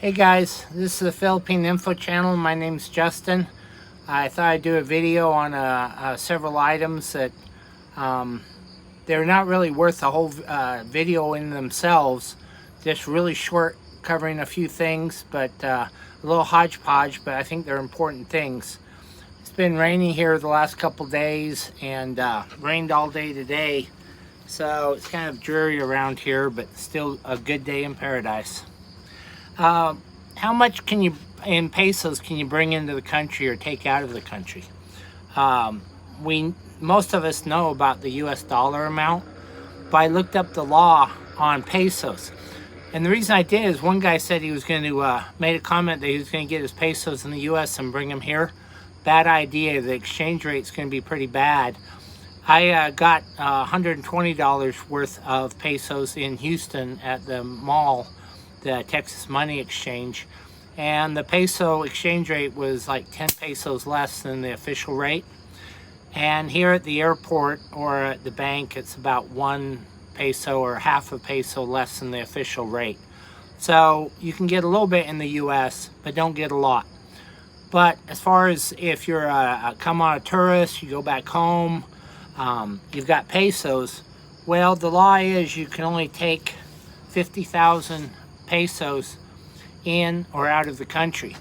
Hey guys, this is the Philippine Info Channel. My name's Justin. I thought I'd do a video on several items that they're not really worth a whole video in themselves. Just really short, covering a few things, but a little hodgepodge, but I think they're important things. It's been raining here the last couple days and rained all day today. So it's kind of dreary around here, but still a good day in paradise. How much can you, in pesos, can you bring into the country or take out of the country? Most of us know about the US dollar amount, but I looked up the law on pesos. And the reason I did is one guy said he was going to, made a comment that he was going to get his pesos in the US and bring them here. Bad idea. The exchange rate's going to be pretty bad. I got $120 worth of pesos in Houston at the mall, the Texas Money Exchange, and the peso exchange rate was like 10 pesos less than the official rate. And here at the airport or at the bank, it's about 1 peso or half a peso less than the official rate. So you can get a little bit in the US, but don't get a lot. But as far as if you're come on a tourist, you go back home, you've got pesos, well, the law is you can only take 50,000 pesos in or out of the country.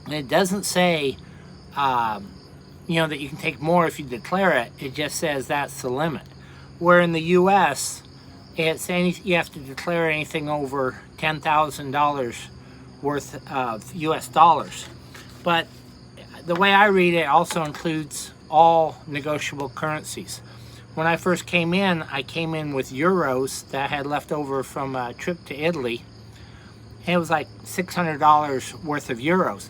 And it doesn't say that you can take more if you declare it. It just says that's the limit. Where in the US, it's you have to declare anything over $10,000 worth of US dollars. But the way I read it also includes all negotiable currencies. When I first came in, I came in with euros that I had left over from a trip to Italy. And it was like $600 worth of euros.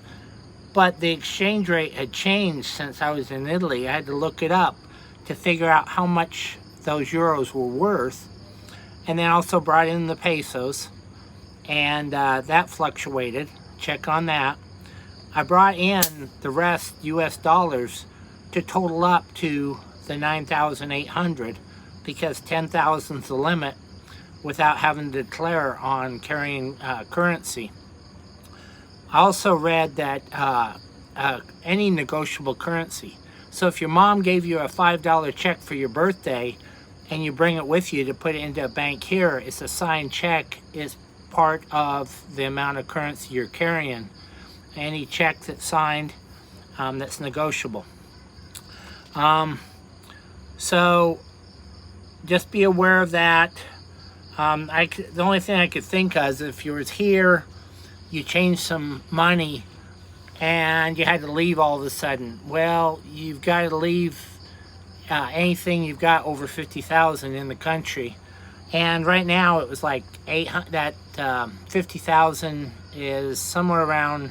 But the exchange rate had changed since I was in Italy. I had to look it up to figure out how much those euros were worth. And then also brought in the pesos. And that fluctuated. Check on that. I brought in the rest US dollars to total up to the 9,800 because 10,000 is the limit without having to declare on carrying currency. I also read that any negotiable currency. So if your mom gave you a $5 check for your birthday and you bring it with you to put it into a bank here, it's a signed check, is part of the amount of currency you're carrying. Any check that's signed that's negotiable. So just be aware of that. The only thing I could think of is if you was here, you changed some money and you had to leave all of a sudden. Well, you've got to leave anything you've got over 50,000 in the country. And right now it was like 50,000 is somewhere around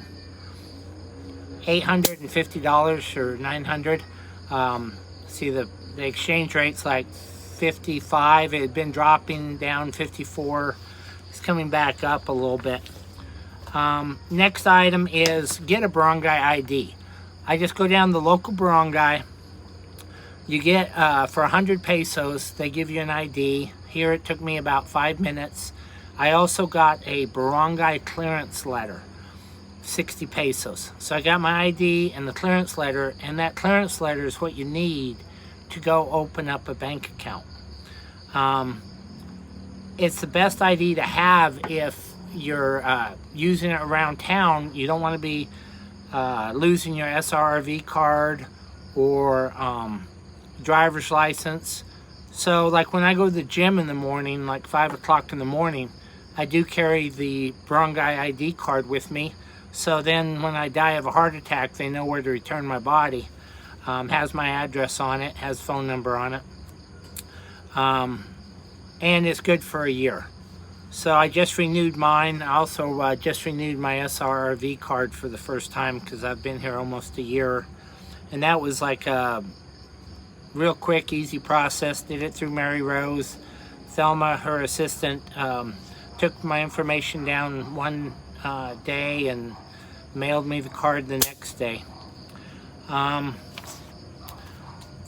$850 or $900. See the exchange rate's like 55. It had been dropping down 54. It's coming back up a little bit. Next item is get a barangay ID. I just go down to the local barangay. You get for 100 pesos, they give you an ID. Here it took me about 5 minutes. I also got a barangay clearance letter, 60 pesos. So I got my ID and the clearance letter, and that clearance letter is what you need to go open up a bank account. It's the best ID to have if you're using it around town. You don't want to be losing your SRV card or driver's license. So like when I go to the gym in the morning, like 5 o'clock in the morning, I do carry the barangay ID card with me. So then when I die of a heart attack, they know where to return my body. Has my address on it, has phone number on it. And it's good for a year. So I just renewed mine. I also just renewed my SRV card for the first time because I've been here almost a year. And that was like a real quick, easy process. Did it through Mary Rose. Thelma, her assistant, took my information down one day and mailed me the card the next day.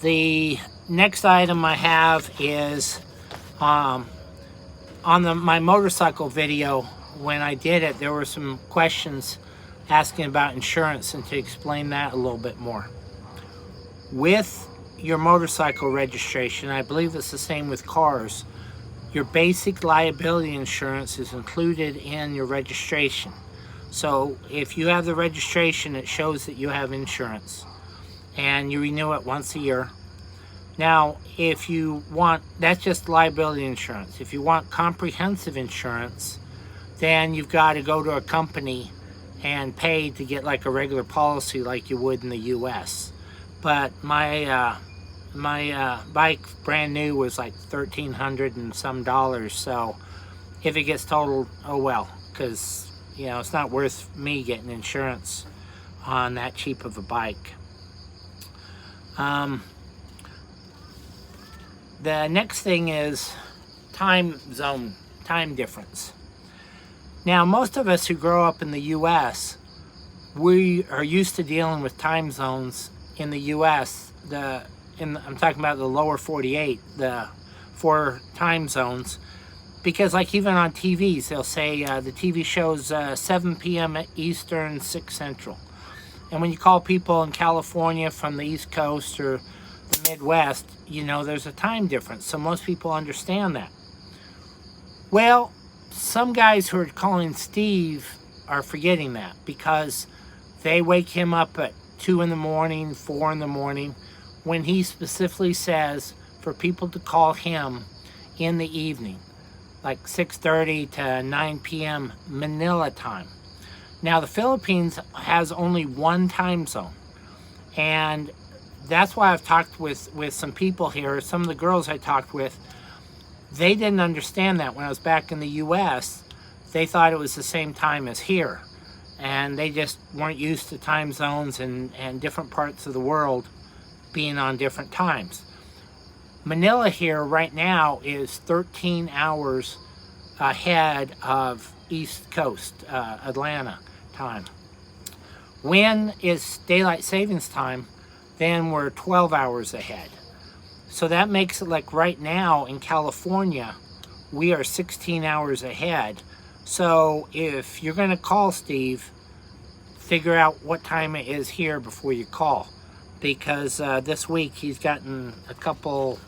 The next item I have is on my motorcycle video when I did it, there were some questions asking about insurance, and to explain that a little bit more. With your motorcycle registration, I believe it's the same with cars, your basic liability insurance is included in your registration. So if you have the registration, it shows that you have insurance, and you renew it once a year. Now, if you want, that's just liability insurance. If you want comprehensive insurance, then you've got to go to a company and pay to get like a regular policy like you would in the US. But my bike brand new was like $1,300 and some dollars. So if it gets totaled, oh well, because you know it's not worth me getting insurance on that cheap of a bike. The next thing is time zone, time difference. Now, most of us who grow up in the US, we are used to dealing with time zones in the US. I'm talking about the lower 48, the 4 time zones, because like even on TVs, they'll say the TV shows 7 p.m. Eastern, 6 Central. And when you call people in California from the East Coast or the Midwest, you know there's a time difference. So most people understand that. Well, some guys who are calling Steve are forgetting that, because they wake him up at 2 in the morning, 4 in the morning, when he specifically says for people to call him in the evening, like 6:30 to 9 p.m. Manila time. Now, the Philippines has only one time zone, and that's why I've talked with some people here. Some of the girls I talked with, they didn't understand that. When I was back in the US, they thought it was the same time as here, and they just weren't used to time zones and different parts of the world being on different times. Manila here right now is 13 hours ahead of East Coast, Atlanta time. When it's daylight savings time, then we're 12 hours ahead. So that makes it like right now in California, we are 16 hours ahead. So if you're going to call Steve, figure out what time it is here before you call. Because this week he's gotten a couple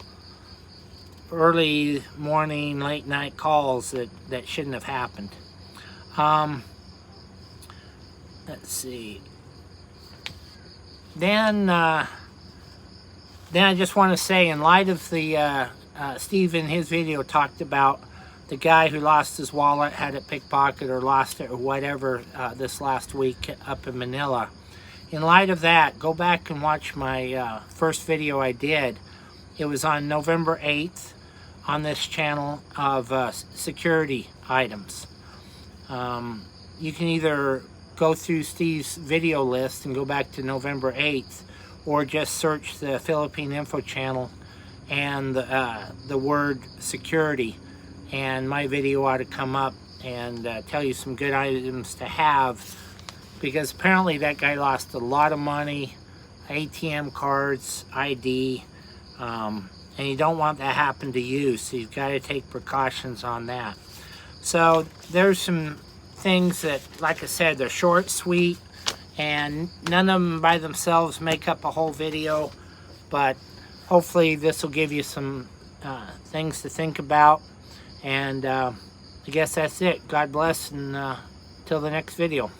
early morning, late night calls that shouldn't have happened. Let's see. Then I just want to say, in light of the Steve in his video talked about the guy who lost his wallet, had it pickpocketed or lost it or whatever this last week up in Manila. In light of that, go back and watch my first video I did. It was on November 8th on this channel of security items. You can either go through Steve's video list and go back to November 8th, or just search the Philippine Info channel and the word security, and my video ought to come up and tell you some good items to have, because apparently that guy lost a lot of money, ATM cards, ID, and you don't want that to happen to you, so you've got to take precautions on that. So there's some things that, like I said, they're short, sweet, and none of them by themselves make up a whole video, but hopefully this will give you some things to think about. And I guess that's it. God bless, and till the next video.